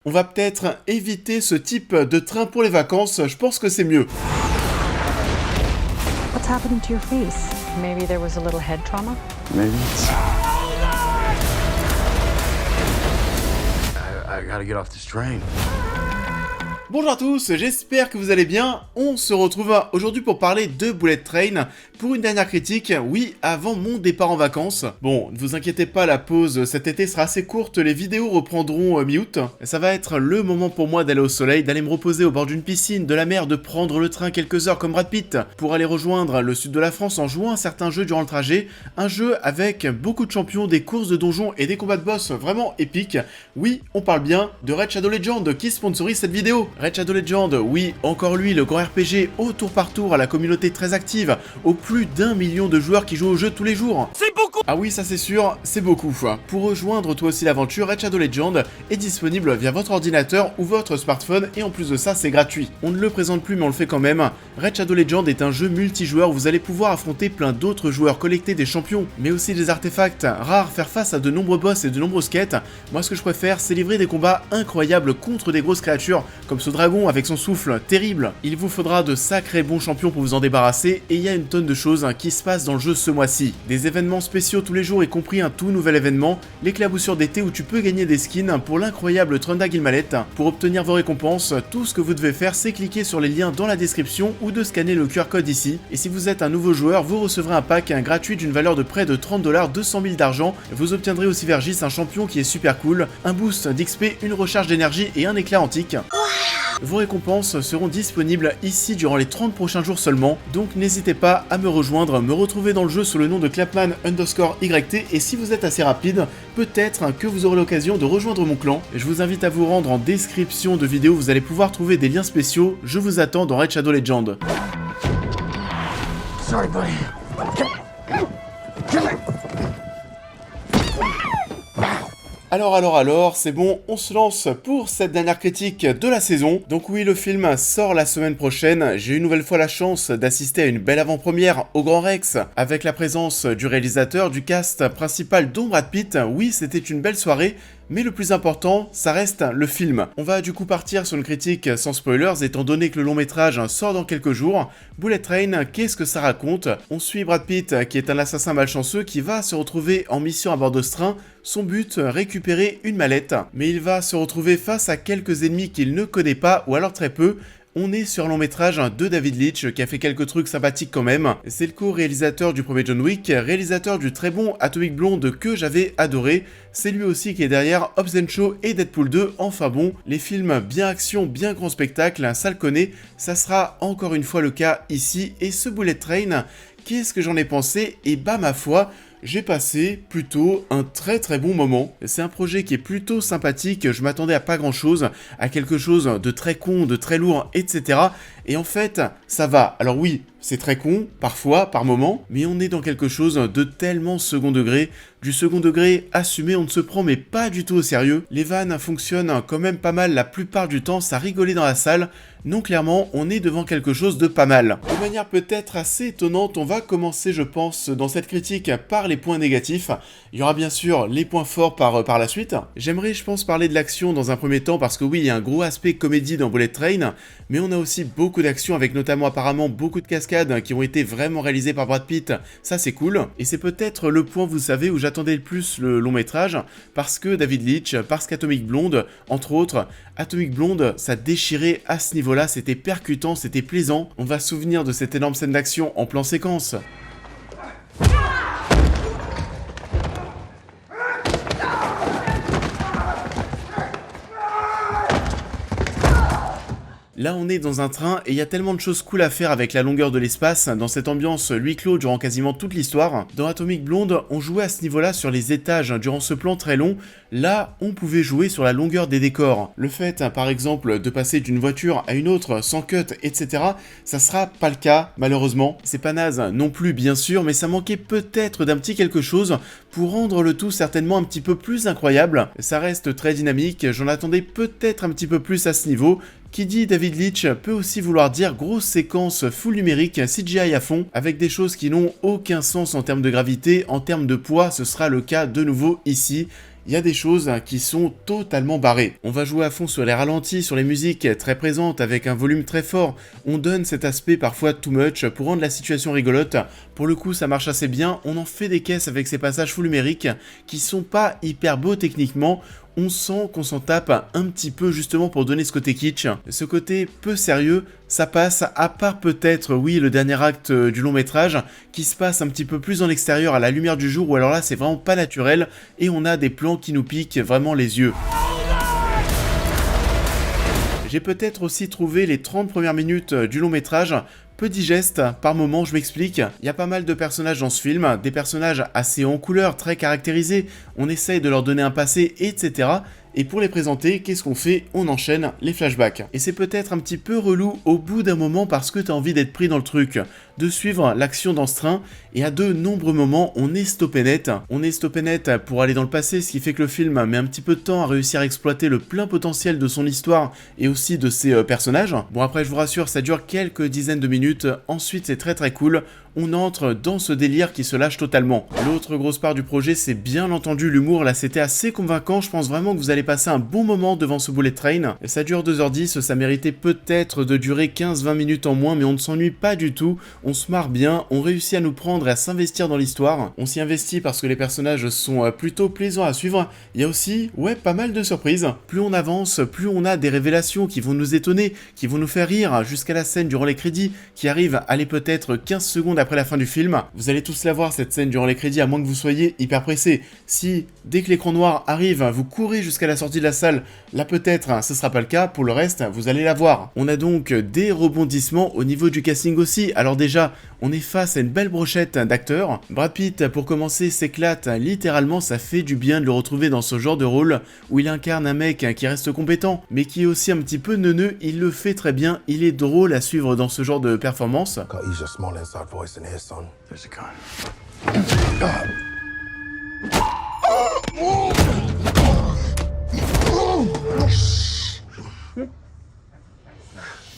On va peut-être éviter ce type de train pour les vacances, je pense que c'est mieux. What's happening to your face? Maybe there was a little head trauma? Maybe. I gotta get off this train. Bonjour à tous, j'espère que vous allez bien. On se retrouve aujourd'hui pour parler de Bullet Train pour une dernière critique, oui, avant mon départ en vacances. Bon, ne vous inquiétez pas, la pause cet été sera assez courte, les vidéos reprendront mi-août. Ça va être le moment pour moi d'aller au soleil, d'aller me reposer au bord d'une piscine, de la mer, de prendre le train quelques heures comme Brad Pitt pour aller rejoindre le sud de la France en jouant à certains jeux durant le trajet. Un jeu avec beaucoup de champions, des courses de donjons et des combats de boss vraiment épiques. Oui, on parle bien de Raid Shadow Legends qui sponsorise cette vidéo. Raid Shadow Legends, oui, encore lui, le grand RPG au tour par tour à la communauté très active, aux plus d'1 million de joueurs qui jouent au jeu tous les jours. C'est beaucoup! Ah oui, ça c'est sûr, c'est beaucoup. Pour rejoindre toi aussi l'aventure, Raid Shadow Legends est disponible via votre ordinateur ou votre smartphone et en plus de ça, c'est gratuit. On ne le présente plus mais on le fait quand même. Raid Shadow Legends est un jeu multijoueur où vous allez pouvoir affronter plein d'autres joueurs, collecter des champions, mais aussi des artefacts rares, faire face à de nombreux boss et de nombreuses quêtes. Moi, ce que je préfère, c'est livrer des combats incroyables contre des grosses créatures, comme ce dragon avec son souffle terrible. Il vous faudra de sacrés bons champions pour vous en débarrasser, et il y a une tonne de choses qui se passent dans le jeu ce mois-ci. Des événements spéciaux tous les jours, y compris un tout nouvel événement, l'éclaboussure d'été où tu peux gagner des skins pour l'incroyable Trunda Guilmalet. Pour obtenir vos récompenses, tout ce que vous devez faire, c'est cliquer sur les liens dans la description ou de scanner le QR code ici. Et si vous êtes un nouveau joueur, vous recevrez un pack gratuit d'une valeur de près de 30$, 200 000 d'argent. Vous obtiendrez aussi Vergis, un champion qui est super cool, un boost d'XP, une recharge d'énergie et un éclat antique. Vos récompenses seront disponibles ici durant les 30 prochains jours seulement, donc n'hésitez pas à me rejoindre, me retrouver dans le jeu sous le nom de Clapman_YT, et si vous êtes assez rapide, peut-être que vous aurez l'occasion de rejoindre mon clan. Je vous invite à vous rendre en description de vidéo, vous allez pouvoir trouver des liens spéciaux. Je vous attends dans Raid Shadow Legends. Sorry, buddy. Alors, c'est bon, on se lance pour cette dernière critique de la saison. Donc oui, le film sort la semaine prochaine. J'ai une nouvelle fois la chance d'assister à une belle avant-première au Grand Rex, avec la présence du réalisateur, du cast principal dont Brad Pitt. Oui, c'était une belle soirée. Mais le plus important, ça reste le film. On va du coup partir sur une critique sans spoilers, étant donné que le long métrage sort dans quelques jours. Bullet Train, qu'est-ce que ça raconte? On suit Brad Pitt, qui est un assassin malchanceux qui va se retrouver en mission à bord de ce train. Son but, récupérer une mallette. Mais il va se retrouver face à quelques ennemis qu'il ne connaît pas, ou alors très peu. On est sur un long métrage de David Leitch qui a fait quelques trucs sympathiques quand même. C'est le co-réalisateur du premier John Wick, réalisateur du très bon Atomic Blonde que j'avais adoré. C'est lui aussi qui est derrière Hobbs & Shaw et Deadpool 2. Enfin bon, les films bien action, bien grand spectacle, ça le connaît. Ça sera encore une fois le cas ici. Et ce Bullet Train, qu'est-ce que j'en ai pensé? Et bah ma foi, j'ai passé plutôt un très bon moment. C'est un projet qui est plutôt sympathique, je m'attendais à pas grand chose, à quelque chose de très con, de très lourd, etc. Et en fait, ça va. Alors oui, c'est très con, parfois, par moment, mais on est dans quelque chose de tellement second degré. Du second degré assumé, on ne se prend mais pas du tout au sérieux. Les vannes fonctionnent quand même pas mal la plupart du temps, ça rigolait dans la salle. Non, clairement, on est devant quelque chose de pas mal. De manière peut-être assez étonnante, on va commencer, je pense, dans cette critique par les points négatifs. Il y aura bien sûr les points forts par la suite. J'aimerais, je pense, parler de l'action dans un premier temps, parce que oui, il y a un gros aspect comédie dans Bullet Train, mais on a aussi beaucoup d'action avec notamment apparemment beaucoup de cascades qui ont été vraiment réalisées par Brad Pitt. Ça, c'est cool. Et c'est peut-être le point, vous savez, où j'attendais le plus le long métrage, parce que David Leitch, parce qu'Atomic Blonde, entre autres, Atomic Blonde, ça déchirait à ce niveau-là, c'était percutant, c'était plaisant. On va se souvenir de cette énorme scène d'action en plan séquence. Là, on est dans un train et il y a tellement de choses cool à faire avec la longueur de l'espace, dans cette ambiance huis clos durant quasiment toute l'histoire. Dans Atomic Blonde, on jouait à ce niveau-là sur les étages durant ce plan très long. Là, on pouvait jouer sur la longueur des décors. Le fait, par exemple, de passer d'une voiture à une autre sans cut, etc., ça sera pas le cas, malheureusement. C'est pas naze non plus, bien sûr, mais ça manquait peut-être d'un petit quelque chose pour rendre le tout certainement un petit peu plus incroyable. Ça reste très dynamique, j'en attendais peut-être un petit peu plus à ce niveau. Qui dit David Leitch peut aussi vouloir dire grosse séquence full numérique, CGI à fond, avec des choses qui n'ont aucun sens en termes de gravité, en termes de poids, ce sera le cas de nouveau ici. il y a des choses qui sont totalement barrées. On va jouer à fond sur les ralentis, sur les musiques très présentes avec un volume très fort. On donne cet aspect parfois too much pour rendre la situation rigolote. Pour le coup, ça marche assez bien. On en fait des caisses avec ces passages full numériques qui sont pas hyper beaux techniquement. On sent qu'on s'en tape un petit peu justement pour donner ce côté kitsch. Ce côté peu sérieux, ça passe à part peut-être, oui, le dernier acte du long métrage qui se passe un petit peu plus en extérieur à la lumière du jour, ou alors là c'est vraiment pas naturel et on a des plans qui nous piquent vraiment les yeux. J'ai peut-être aussi trouvé les 30 premières minutes du long métrage peu digeste par moment, je m'explique. Il y a pas mal de personnages dans ce film, des personnages assez en couleur, très caractérisés, on essaye de leur donner un passé, etc. Et pour les présenter, qu'est-ce qu'on fait? On enchaîne les flashbacks. Et c'est peut-être un petit peu relou au bout d'un moment parce que t'as envie d'être pris dans le truc, de suivre l'action dans ce train, et à de nombreux moments, on est stoppé net. On est stoppé net pour aller dans le passé, ce qui fait que le film met un petit peu de temps à réussir à exploiter le plein potentiel de son histoire et aussi de ses personnages. Bon après, je vous rassure, ça dure quelques dizaines de minutes, ensuite c'est très très cool. On entre dans ce délire qui se lâche totalement. L'autre grosse part du projet, c'est bien entendu l'humour. Là, c'était assez convaincant. Je pense vraiment que vous allez passer un bon moment devant ce bullet train. Ça dure 2h10, ça méritait peut-être de durer 15-20 minutes en moins, mais on ne s'ennuie pas du tout. On se marre bien, on réussit à nous prendre et à s'investir dans l'histoire. On s'y investit parce que les personnages sont plutôt plaisants à suivre. Il y a aussi, pas mal de surprises. Plus on avance, plus on a des révélations qui vont nous étonner, qui vont nous faire rire, jusqu'à la scène durant les crédits, qui arrive, allez, peut-être 15 secondes après la fin du film. Vous allez tous la voir cette scène durant les crédits, à moins que vous soyez hyper pressé. Si dès que l'écran noir arrive, vous courez jusqu'à la sortie de la salle, là peut-être ce sera pas le cas, pour le reste vous allez la voir. On a donc des rebondissements au niveau du casting aussi. Alors déjà, on est face à une belle brochette d'acteurs. Brad Pitt, pour commencer, s'éclate littéralement, ça fait du bien de le retrouver dans ce genre de rôle où il incarne un mec qui reste compétent mais qui est aussi un petit peu neuneux. Il le fait très bien, il est drôle à suivre dans ce genre de performance. Use your small inside voice in here, son. There's a gun.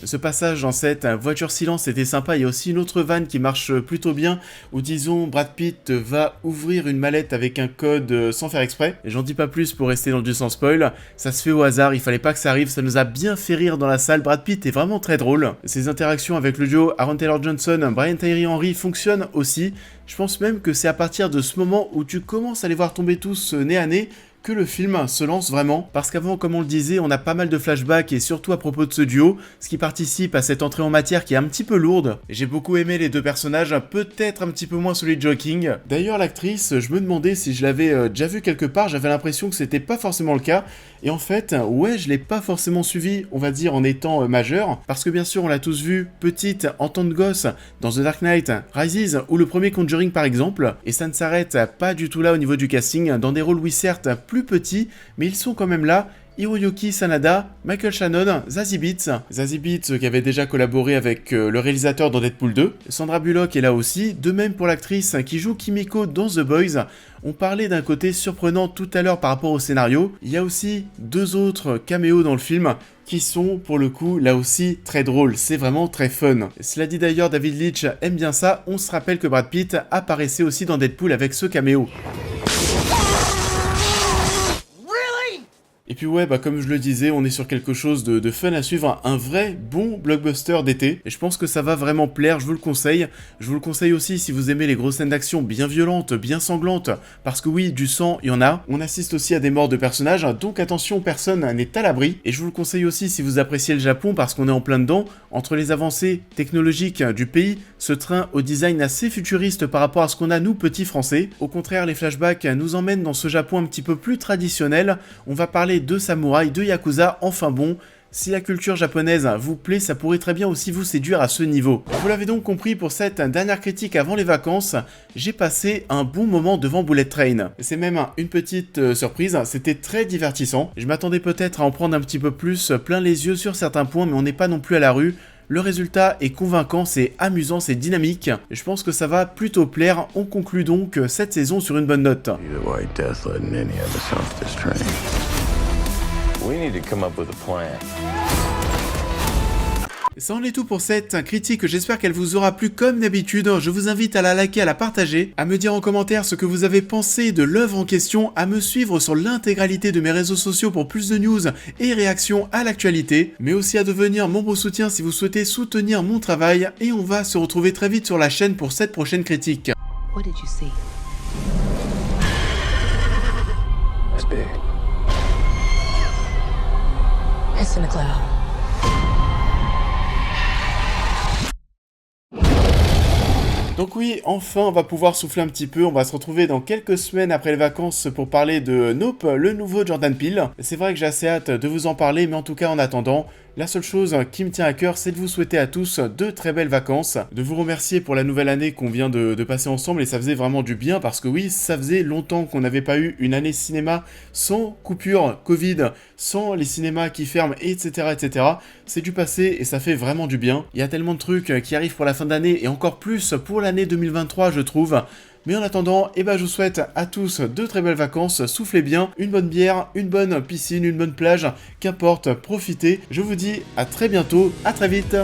Ce passage dans cette voiture silence était sympa. Il y a aussi une autre vanne qui marche plutôt bien, où disons Brad Pitt va ouvrir une mallette avec un code sans faire exprès. Et j'en dis pas plus pour rester dans du sans spoil, ça se fait au hasard, il fallait pas que ça arrive, ça nous a bien fait rire dans la salle. Brad Pitt est vraiment très drôle. Ses interactions avec le duo Aaron Taylor-Johnson, Brian Tyree Henry fonctionnent aussi. Je pense même que c'est à partir de ce moment où tu commences à les voir tomber tous nez à nez que le film se lance vraiment, parce qu'avant, comme on le disait, on a pas mal de flashbacks et surtout à propos de ce duo, ce qui participe à cette entrée en matière qui est un petit peu lourde. J'ai beaucoup aimé les deux personnages, peut-être un petit peu moins celui de Joking. D'ailleurs, l'actrice, je me demandais si je l'avais déjà vue quelque part, j'avais l'impression que c'était pas forcément le cas, et en fait, je l'ai pas forcément suivi, on va dire, en étant majeur, parce que bien sûr, on l'a tous vu petite, en tant de gosse, dans The Dark Knight Rises, ou le premier Conjuring par exemple, et ça ne s'arrête pas du tout là au niveau du casting, dans des rôles, oui certes, plus petits, mais ils sont quand même là. Hiroyuki Sanada, Michael Shannon, Zazie Beetz qui avait déjà collaboré avec le réalisateur dans Deadpool 2, Sandra Bullock est là aussi, de même pour l'actrice qui joue Kimiko dans The Boys. On parlait d'un côté surprenant tout à l'heure par rapport au scénario, il y a aussi deux autres caméos dans le film qui sont pour le coup là aussi très drôles, c'est vraiment très fun. Cela dit d'ailleurs, David Leitch aime bien ça, on se rappelle que Brad Pitt apparaissait aussi dans Deadpool avec ce caméo. Et puis comme je le disais, on est sur quelque chose de fun à suivre, un vrai bon blockbuster d'été, et je pense que ça va vraiment plaire, je vous le conseille. Je vous le conseille aussi si vous aimez les grosses scènes d'action bien violentes, bien sanglantes, parce que oui, du sang, il y en a. On assiste aussi à des morts de personnages, donc attention, personne n'est à l'abri. Et je vous le conseille aussi si vous appréciez le Japon, parce qu'on est en plein dedans, entre les avancées technologiques du pays, ce train au design assez futuriste par rapport à ce qu'on a nous, petits français. Au contraire, les flashbacks nous emmènent dans ce Japon un petit peu plus traditionnel, on va parler de samouraï, de yakuza, enfin bon, si la culture japonaise vous plaît, ça pourrait très bien aussi vous séduire à ce niveau. Vous l'avez donc compris, pour cette dernière critique avant les vacances, j'ai passé un bon moment devant Bullet Train. C'est même une petite surprise, c'était très divertissant. Je m'attendais peut-être à en prendre un petit peu plus plein les yeux sur certains points, mais on n'est pas non plus à la rue. Le résultat est convaincant, c'est amusant, c'est dynamique. Je pense que ça va plutôt plaire. On conclut donc cette saison sur une bonne note. Ça en est tout pour cette critique, j'espère qu'elle vous aura plu comme d'habitude. Je vous invite à la liker, à la partager, à me dire en commentaire ce que vous avez pensé de l'œuvre en question, à me suivre sur l'intégralité de mes réseaux sociaux pour plus de news et réactions à l'actualité, mais aussi à devenir membre soutien si vous souhaitez soutenir mon travail, et on va se retrouver très vite sur la chaîne pour cette prochaine critique. What did you see? It's big. It's in the cloud. Donc oui, enfin on va pouvoir souffler un petit peu, on va se retrouver dans quelques semaines après les vacances pour parler de Nope, le nouveau Jordan Peele. C'est vrai que j'ai assez hâte de vous en parler, mais en tout cas en attendant, la seule chose qui me tient à cœur, c'est de vous souhaiter à tous de très belles vacances, de vous remercier pour la nouvelle année qu'on vient de passer ensemble, et ça faisait vraiment du bien parce que oui, ça faisait longtemps qu'on n'avait pas eu une année cinéma sans coupure Covid, sans les cinémas qui ferment, etc. etc. C'est du passé et ça fait vraiment du bien. Il y a tellement de trucs qui arrivent pour la fin d'année et encore plus pour l'année 2023 je trouve. Mais en attendant, je vous souhaite à tous de très belles vacances, soufflez bien, une bonne bière, une bonne piscine, une bonne plage, qu'importe, profitez. Je vous dis à très bientôt, à très vite.